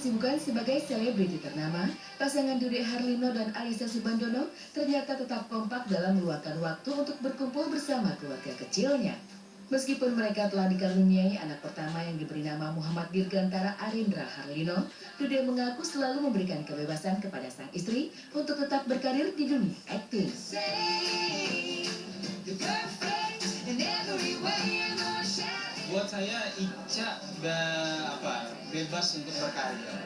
kesibukan sebagai selebriti ternama, pasangan Dude Harlino dan Alisa Subandono ternyata tetap kompak dalam meluangkan waktu untuk berkumpul bersama keluarga kecilnya. Meskipun mereka telah dikaruniai anak pertama yang diberi nama Muhammad Dirgantara Arindra Harlino, Dude mengaku selalu memberikan kebebasan kepada sang istri untuk tetap berkarir di dunia akting. Buat saya Ica bebas untuk berkarya.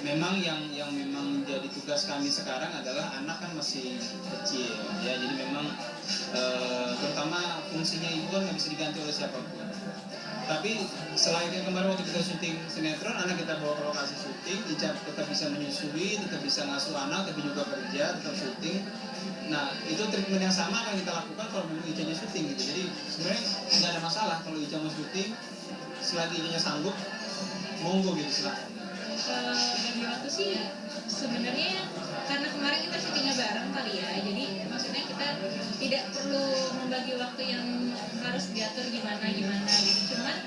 Memang yang memang jadi tugas kami sekarang adalah anak kan masih kecil ya, jadi memang terutama fungsinya ibu kan nggak bisa diganti oleh siapapun. Tapi selain yang kemarin waktu kita syuting sinetron, anak kita bawa ke lokasi syuting, Ica tetap bisa menyusui, tetap bisa ngasuh anak, tapi juga kerja, tetap syuting. Nah, itu treatment yang sama akan kita lakukan kalau memang Ica syuting gitu. Jadi sebenarnya nggak ada masalah kalau Ica mau syuting, selagi Ica sanggup, monggo gitu silahkan. Bagi waktu sih sebenarnya karena kemarin kita syutingnya bareng kali ya, jadi maksudnya kita tidak perlu membagi waktu yang harus diatur gimana gitu. Cuman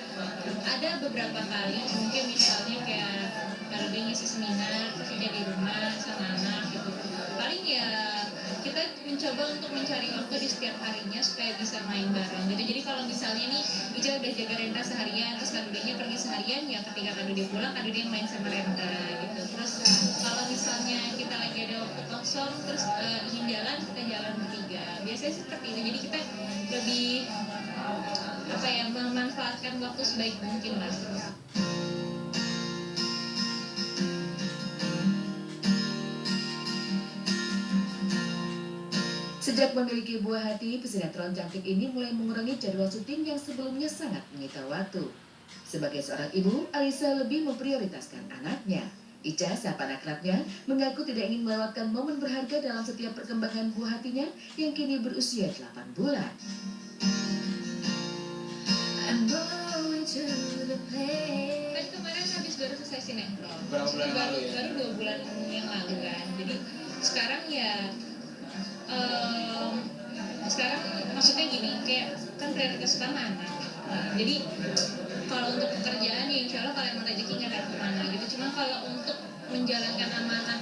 ada beberapa kali mungkin misalnya kayak kalau dia ngisi seminar terus dia di rumah sama anak gitu, paling ya kita mencoba untuk mencari waktu di setiap harinya supaya bisa main bareng gitu. Jadi kalau misalnya nih Ica udah jaga Rendra seharian, terus Kadudenya pergi seharian, ya ketika Kadude pulang, Kadude yang main sama Rendra gitu. Terus kalau misalnya kita lagi ada waktu kosong, terus ingin jalan, kita jalan bertiga. Biasanya seperti itu. Jadi kita lebih memanfaatkan waktu sebaik mungkin lah. Sejak memiliki buah hati, pesinetron cantik ini mulai mengurangi jadwal syuting yang sebelumnya sangat menyita waktu. Sebagai seorang ibu, Alisa lebih memprioritaskan anaknya. Ica, sahabat akrabnya, mengaku tidak ingin melewatkan momen berharga dalam setiap perkembangan buah hatinya yang kini berusia 8 bulan. Kan kemarin habis baru selesai sinetron. Berapa bulan baru lalu ya? 2 bulan yang lalu kan. Jadi sekarang ya sekarang maksudnya gini, kayak kan prioritas utama anak. Jadi kalau untuk pekerjaan ya insya Allah kalau emang rezeki nggak ada kemana gitu. Cuma kalau untuk menjalankan amanah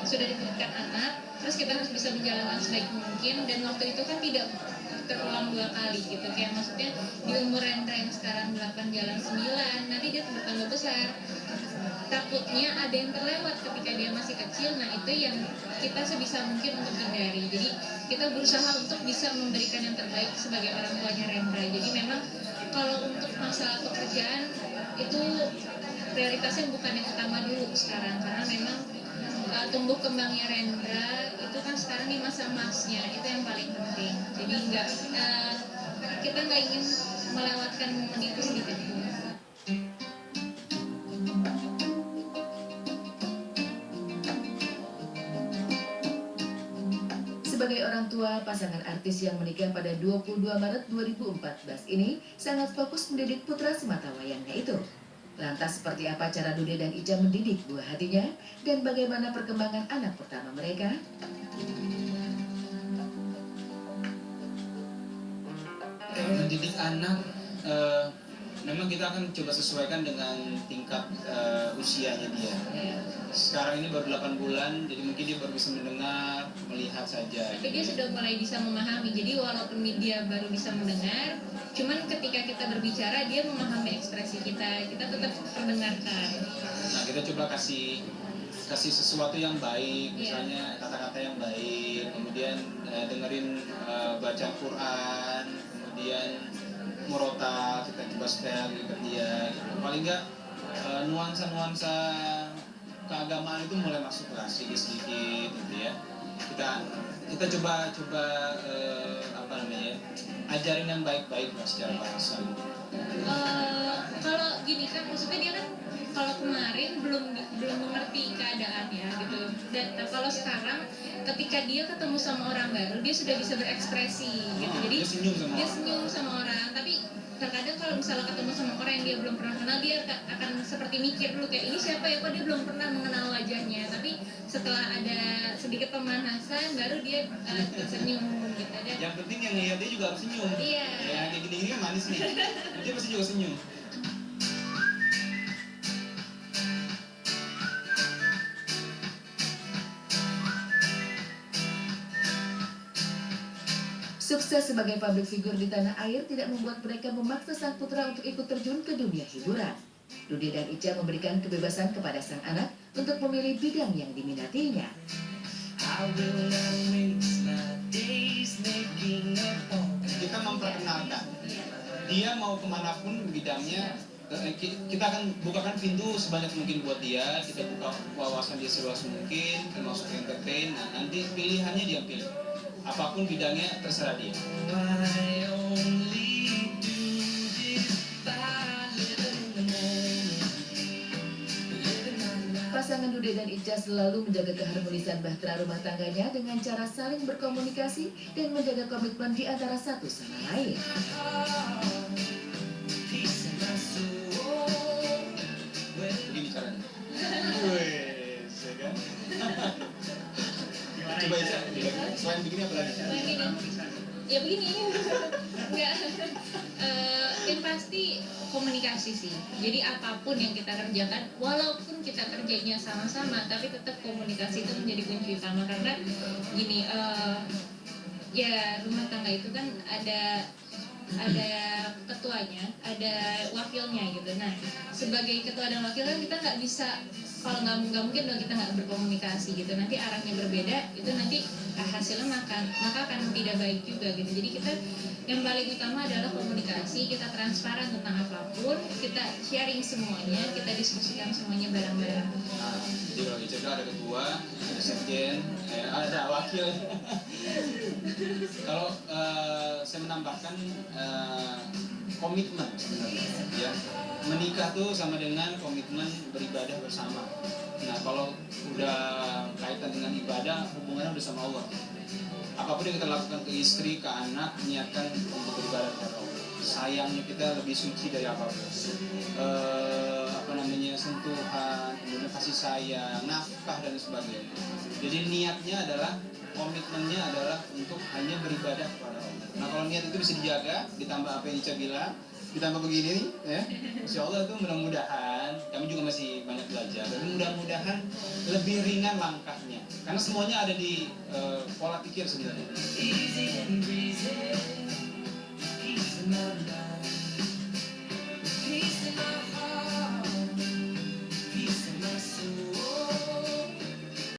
sudah diberikan anak, terus kita harus bisa menjalankan sebaik mungkin, dan waktu itu kan tidak terulang 2 kali gitu. Kayak maksudnya di umur Rendra yang sekarang 8 jalan 9, nanti dia bertambah besar. Takutnya ada yang terlewat ketika dia masih kecil. Nah itu yang kita sebisa mungkin untuk hindari. Jadi kita berusaha untuk bisa memberikan yang terbaik sebagai orang tuanya Rendra. Jadi memang kalau untuk masalah pekerjaan itu prioritasnya bukan yang utama dulu sekarang, karena memang tumbuh kembangnya Rendra itu kan sekarang di masa emasnya, itu yang paling penting. Jadi kita nggak ingin melewatkan momen itu sedikit pun. Sebagai orang tua, pasangan artis yang menikah pada 22 Maret 2014 ini sangat fokus mendidik putra sematawayangnya itu. Lantas seperti apa cara Dude dan Ica mendidik buah hatinya dan bagaimana perkembangan anak pertama mereka? Mendidik anak, memang kita akan coba sesuaikan dengan tingkat usianya dia. Sekarang ini baru 8 bulan, jadi mungkin dia baru bisa mendengar, melihat saja. Tapi dia sudah mulai bisa memahami, jadi walaupun dia baru bisa mendengar, cuman ketika kita berbicara dia memahami ekspresi kita tetap mendengarkan. Nah, kita coba kasih sesuatu yang baik, misalnya kata-kata yang baik, kemudian dengerin baca Quran, kemudian murotal, kita coba setel ke dia gitu. Paling enggak nuansa-nuansa keagamaan itu mulai masuk lah sedikit gitu ya. Kita coba ajarin yang baik-baik lah secara bahasa. Kalau gini kan maksudnya dia kan kalau kemarin belum mengerti keadaan ya gitu, dan kalau sekarang ketika dia ketemu sama orang baru dia sudah bisa berekspresi gitu. Jadi dia senyum sama orang, tapi terkadang kalau misalnya ketemu sama orang yang dia belum pernah kenal, dia akan seperti mikir dulu kayak ini siapa ya, kok dia belum pernah mengenal wajahnya. Tapi setelah ada sedikit pemanasan baru dia senyum gitu aja. Yang penting yang lihat dia juga harus senyum. Iya. Ya kayak gini kan manis nih. Dia pasti juga senyum. Sukses sebagai public figure di tanah air tidak membuat mereka memaksa sang putra untuk ikut terjun ke dunia hiburan. Dude dan Ica memberikan kebebasan kepada sang anak untuk memilih bidang yang diminatinya. Kita memperkenalkan, dia mau kemanapun bidangnya, kita akan bukakan pintu sebanyak mungkin buat dia. Kita buka wawasan dia seluas mungkin, termasuk entertain. Nah, nanti pilihannya dia pilih. Apapun bidangnya terserah dia. Pasangan Dude dan Ica selalu menjaga keharmonisan bahtera rumah tangganya dengan cara saling berkomunikasi dan menjaga komitmen di antara satu sama lain. Begini caranya. Wih, kan? Coba Ica, selain begini apa lagi? Ya begini. Enggak. Yang pasti komunikasi sih. Jadi apapun yang kita kerjakan, walaupun kita kerjanya sama-sama, tapi tetap komunikasi itu menjadi kunci utama. Karena gini, ya rumah tangga itu kan ada ketuanya, ada wakilnya gitu. Nah, sebagai ketua dan wakil kan kita nggak bisa, kalau nggak mungkin dong kita nggak berkomunikasi gitu. Nanti arahnya berbeda, itu nanti hasilnya maka akan tidak baik juga gitu. Jadi kita yang paling utama adalah komunikasi, kita transparan tentang apapun, kita sharing semuanya, kita diskusikan semuanya bareng-bareng. Jadi kalau Ica ada ketua, ada sekjen, ada wakil. Kalau saya menambahkan komitmen sebenarnya, ya. Menikah tuh sama dengan komitmen beribadah bersama. Nah, kalau udah kaitan dengan ibadah, hubungannya udah sama Allah. Apapun yang kita lakukan ke istri, ke anak, niatkan untuk beribadah kepada Allah. Sayangnya kita lebih suci dari apapun. Sentuhan, kemudian kasih sayang, nafkah dan sebagainya. Jadi niatnya adalah, komitmennya adalah untuk hanya beribadah kepada Allah. Nah, kalau niat itu bisa dijaga, ditambah apa yang Ica bilang, ditambah begini nih, ya, Insya Allah itu mudah-mudahan, kami juga masih banyak belajar, tapi mudah-mudahan lebih ringan langkahnya, karena semuanya ada di pola pikir sebenarnya.